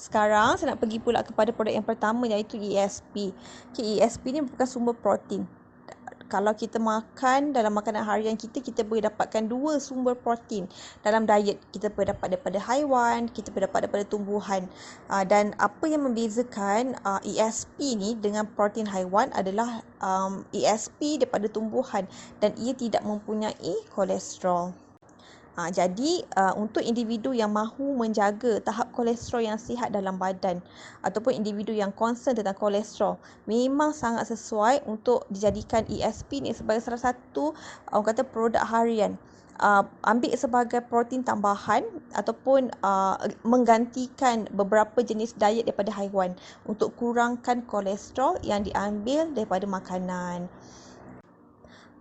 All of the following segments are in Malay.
Sekarang saya nak pergi pula kepada produk yang pertama, iaitu ESP. ESP ni merupakan sumber protein. Kalau kita makan dalam makanan harian kita, kita boleh dapatkan dua sumber protein dalam diet. Kita boleh dapat daripada haiwan, kita boleh dapat daripada tumbuhan. Dan apa yang membezakan ESP ni dengan protein haiwan adalah ESP daripada tumbuhan dan ia tidak mempunyai kolesterol. Jadi untuk individu yang mahu menjaga tahap kolesterol yang sihat dalam badan ataupun individu yang concern tentang kolesterol, memang sangat sesuai untuk dijadikan ESP ni sebagai salah satu orang kata produk harian. Ambil sebagai protein tambahan ataupun menggantikan beberapa jenis diet daripada haiwan untuk kurangkan kolesterol yang diambil daripada makanan.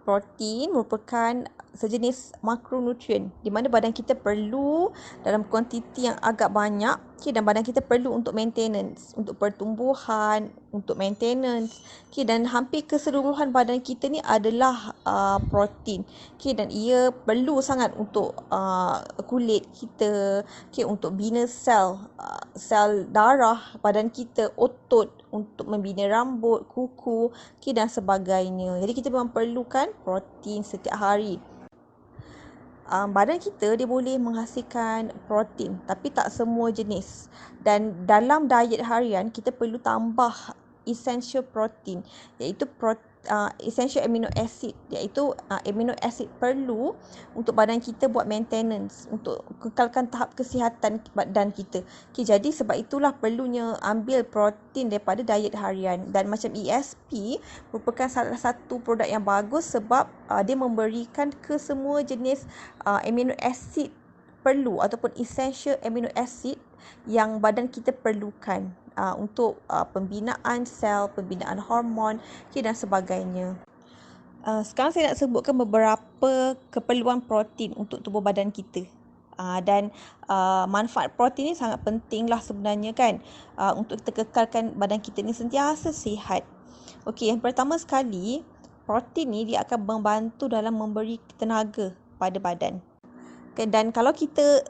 Protein merupakan sejenis makronutrien di mana badan kita perlu dalam kuantiti yang agak banyak, dan badan kita perlu untuk maintenance, untuk pertumbuhan, untuk maintenance, dan hampir keseluruhan badan kita ni adalah protein, dan ia perlu sangat untuk kulit kita, untuk bina sel darah badan kita, otot, untuk membina rambut, kuku, dan sebagainya. Jadi kita memang perlukan protein setiap hari. Badan kita dia boleh menghasilkan protein, tapi tak semua jenis. Dan dalam diet harian kita perlu tambah essential protein, iaitu essential amino acid, iaitu amino acid perlu untuk badan kita buat maintenance, untuk kekalkan tahap kesihatan badan kita. Jadi sebab itulah perlunya ambil protein daripada diet harian. Dan macam ESP merupakan salah satu produk yang bagus sebab dia memberikan kesemua jenis amino acid perlu ataupun essential amino acid yang badan kita perlukan untuk pembinaan sel, pembinaan hormon, dan sebagainya. Sekarang saya nak sebutkan beberapa keperluan protein untuk tubuh badan kita. Dan manfaat protein ni sangat penting lah sebenarnya kan, untuk kita kekalkan badan kita ni sentiasa sihat. Okey, yang pertama sekali, protein ni dia akan membantu dalam memberi tenaga pada badan. Dan kalau kita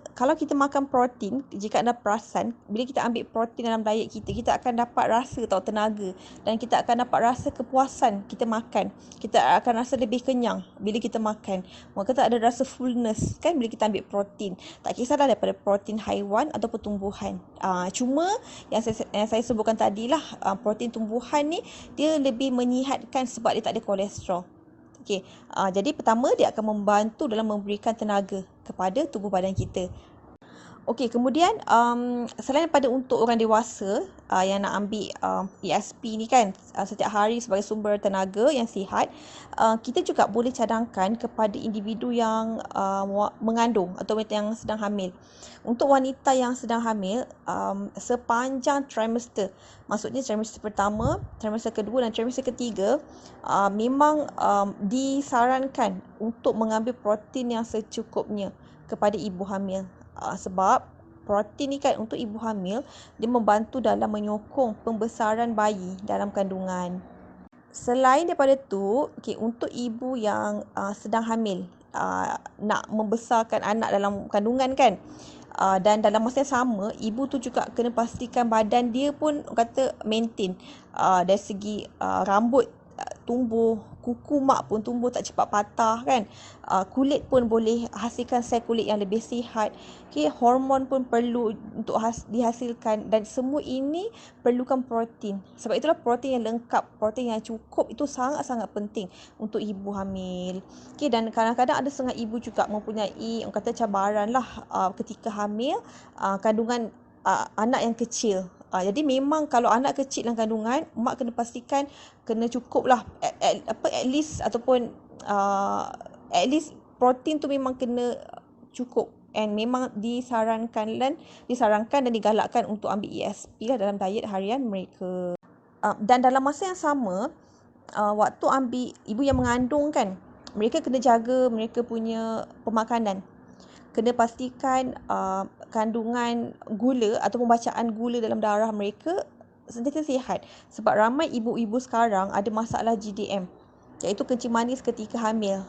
makan protein, jika anda perasan, bila kita ambil protein dalam diet kita, kita akan dapat rasa tenaga, dan kita akan dapat rasa kepuasan kita makan. Kita akan rasa lebih kenyang bila kita makan. Maka kita ada rasa fullness kan bila kita ambil protein. Tak kisahlah daripada protein haiwan ataupun tumbuhan. Cuma yang saya sebutkan tadilah, protein tumbuhan ni dia lebih menyihatkan sebab dia tak ada kolesterol. Okey, jadi pertama dia akan membantu dalam memberikan tenaga kepada tubuh badan kita. Okey, kemudian selain daripada untuk orang dewasa yang nak ambil ESP ni kan setiap hari sebagai sumber tenaga yang sihat, kita juga boleh cadangkan kepada individu yang mengandung atau yang sedang hamil. Untuk wanita yang sedang hamil, sepanjang trimester, maksudnya trimester pertama, trimester kedua dan trimester ketiga, memang disarankan untuk mengambil protein yang secukupnya kepada ibu hamil. Sebab protein ni kan untuk ibu hamil, dia membantu dalam menyokong pembesaran bayi dalam kandungan. Selain daripada tu, untuk ibu yang sedang hamil, nak membesarkan anak dalam kandungan kan, dan dalam masa yang sama, ibu tu juga kena pastikan badan dia pun kata maintain, dari segi rambut tumbuh, kuku mak pun tumbuh tak cepat patah kan, kulit pun boleh hasilkan sel kulit yang lebih sihat, hormon pun perlu untuk dihasilkan, dan semua ini perlukan protein. Sebab itulah protein yang lengkap, protein yang cukup itu sangat-sangat penting untuk ibu hamil. Dan kadang-kadang ada setengah ibu juga mempunyai orang kata cabaran lah ketika hamil, kandungan anak yang kecil. Jadi memang kalau anak kecil dalam kandungan, mak kena pastikan kena cukup lah at least ataupun at least protein tu memang kena cukup, and memang disarankan dan digalakkan untuk ambil ESP lah dalam diet harian mereka. Dan dalam masa yang sama, waktu ambil ibu yang mengandung kan, mereka kena jaga mereka punya pemakanan. Kena pastikan kandungan gula atau pembacaan gula dalam darah mereka sentiasa sihat. Sebab ramai ibu-ibu sekarang ada masalah GDM, iaitu kencing manis ketika hamil.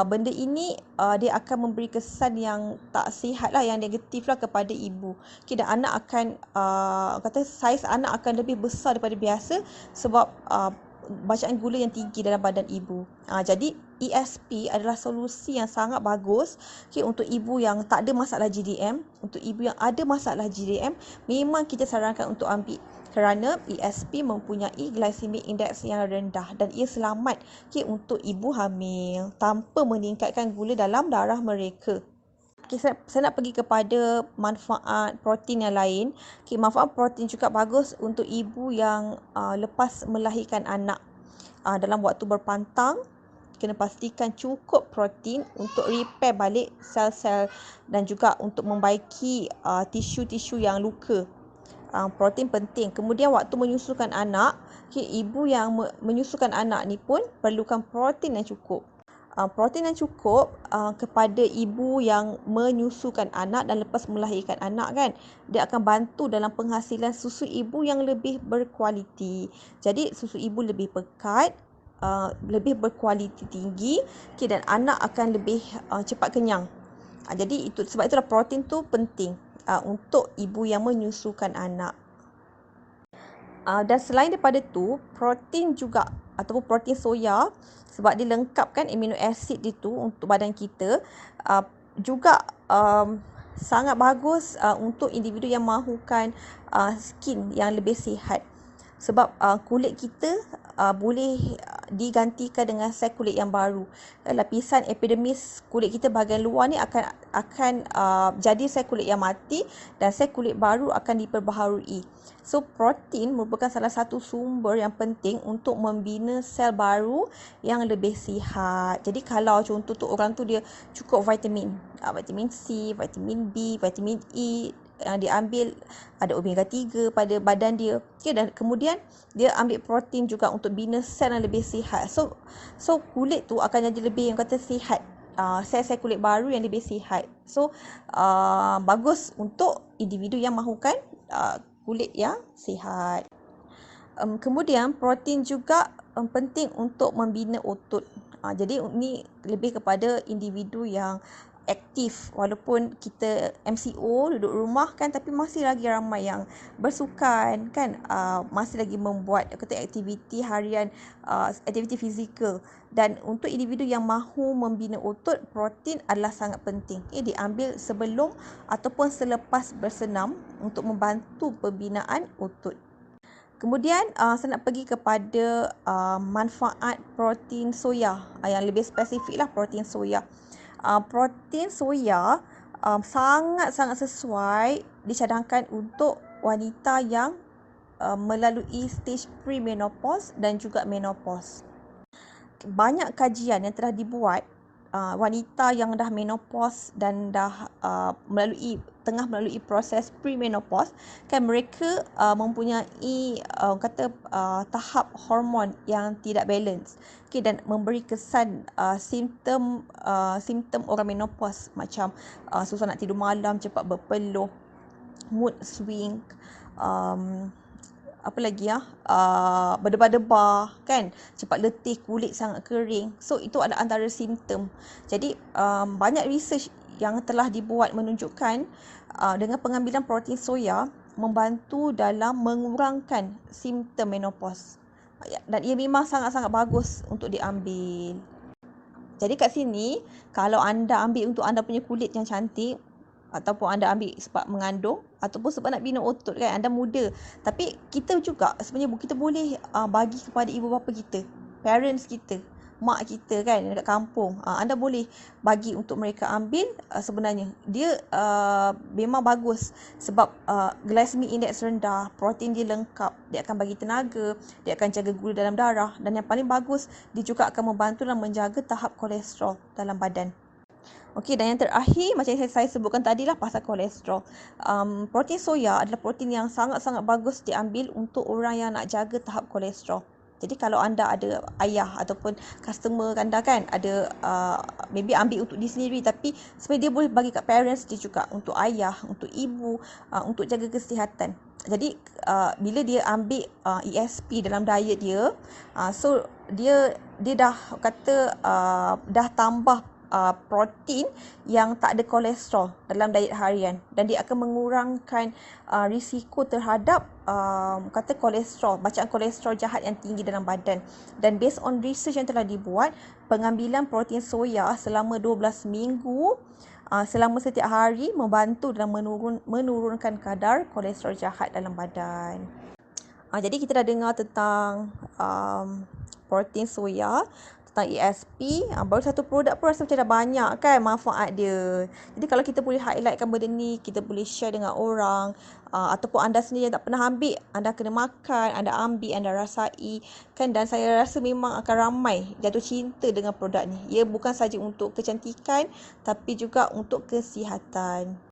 benda ini dia akan memberi kesan yang tak sihat lah, yang negatif lah kepada ibu. Okay, dan anak akan saiz anak akan lebih besar daripada biasa sebab bacaan gula yang tinggi dalam badan ibu. Jadi ESP adalah solusi yang sangat bagus untuk ibu yang tak ada masalah GDM. Untuk ibu yang ada masalah GDM, memang kita sarankan untuk ambil, kerana ESP mempunyai glycemic index yang rendah dan ia selamat untuk ibu hamil tanpa meningkatkan gula dalam darah mereka. Saya nak pergi kepada manfaat protein yang lain. Manfaat protein juga bagus untuk ibu yang lepas melahirkan anak. Dalam waktu berpantang, kena pastikan cukup protein untuk repair balik sel-sel dan juga untuk membaiki tisu-tisu yang luka. Protein penting. Kemudian waktu menyusukan anak, ibu yang menyusukan anak ni pun perlukan protein yang cukup. Protein yang cukup kepada ibu yang menyusukan anak dan lepas melahirkan anak kan, dia akan bantu dalam penghasilan susu ibu yang lebih berkualiti. Jadi susu ibu lebih pekat, lebih berkualiti tinggi, dan anak akan lebih cepat kenyang. Jadi sebab itulah protein tu penting untuk ibu yang menyusukan anak. Dan selain daripada tu, protein juga ataupun protein soya, sebab dia lengkapkan amino acid itu untuk badan kita, juga sangat bagus untuk individu yang mahukan skin yang lebih sihat. Sebab kulit kita boleh digantikan dengan sel kulit yang baru. Lapisan epidermis kulit kita bahagian luar ni akan jadi sel kulit yang mati dan sel kulit baru akan diperbaharui. So protein merupakan salah satu sumber yang penting untuk membina sel baru yang lebih sihat. Jadi kalau contoh tu orang tu dia cukup vitamin C, vitamin B, vitamin E yang diambil, ada omega 3 pada badan dia. Dan kemudian dia ambil protein juga untuk bina sel yang lebih sihat. So kulit tu akan jadi lebih yang kata sihat. Sel-sel kulit baru yang lebih sihat. So bagus untuk individu yang mahukan kulit yang sihat. Kemudian protein juga penting untuk membina otot. Jadi ini lebih kepada individu yang aktif, walaupun kita MCO duduk rumah kan, tapi masih lagi ramai yang bersukan kan, masih lagi membuat aktiviti harian, aktiviti fizikal. Dan untuk individu yang mahu membina otot, protein adalah sangat penting. Diambil sebelum ataupun selepas bersenam untuk membantu pembinaan otot. Kemudian saya nak pergi kepada manfaat protein soya yang lebih spesifik lah, protein soya. Protein soya sangat-sangat sesuai dicadangkan untuk wanita yang melalui stage premenopause dan juga menopause. Banyak kajian yang telah dibuat, wanita yang dah menopause dan dah tengah melalui proses premenopause kan, mereka mempunyai tahap hormon yang tidak balance, dan memberi kesan simptom orang menopause macam susah nak tidur malam, cepat berpeluh, mood swing, apa lagi berdebar-debar kan, cepat letih, kulit sangat kering. So itu adalah antara simptom. Jadi banyak research yang telah dibuat menunjukkan dengan pengambilan protein soya membantu dalam mengurangkan simptom menopause. Dan ia memang sangat-sangat bagus untuk diambil. Jadi kat sini, kalau anda ambil untuk anda punya kulit yang cantik, ataupun anda ambil sebab mengandung ataupun sebab nak bina otot kan, anda muda, tapi kita juga sebenarnya kita boleh bagi kepada ibu bapa kita, parents kita, mak kita kan dekat kampung, anda boleh bagi untuk mereka ambil. Sebenarnya dia memang bagus sebab glycemic index rendah, protein dia lengkap, dia akan bagi tenaga, dia akan jaga gula dalam darah, dan yang paling bagus, dia juga akan membantu dalam menjaga tahap kolesterol dalam badan. Okey, dan yang terakhir macam yang saya sebutkan tadi lah pasal kolesterol. Protein soya adalah protein yang sangat-sangat bagus diambil untuk orang yang nak jaga tahap kolesterol. Jadi kalau anda ada ayah ataupun customer anda kan, ada maybe ambil untuk diri sendiri, tapi sebenarnya dia boleh bagi kat parents dia juga, untuk ayah, untuk ibu, untuk jaga kesihatan. Jadi bila dia ambil ESP dalam diet dia, so dia dah kata dah tambah protein yang tak ada kolesterol dalam diet harian, dan dia akan mengurangkan risiko terhadap kata kolesterol, bacaan kolesterol jahat yang tinggi dalam badan. Dan based on research yang telah dibuat, pengambilan protein soya selama 12 minggu selama setiap hari membantu dalam menurunkan kadar kolesterol jahat dalam badan. Jadi kita dah dengar tentang protein soya, tentang ESP. Baru satu produk pun rasa macam dah banyak kan manfaat dia. Jadi kalau kita boleh highlightkan benda ni, kita boleh share dengan orang, ataupun anda sendiri yang tak pernah ambil, anda kena makan, anda ambil, anda rasai kan. Dan saya rasa memang akan ramai jatuh cinta dengan produk ni. Ia bukan saja untuk kecantikan tapi juga untuk kesihatan.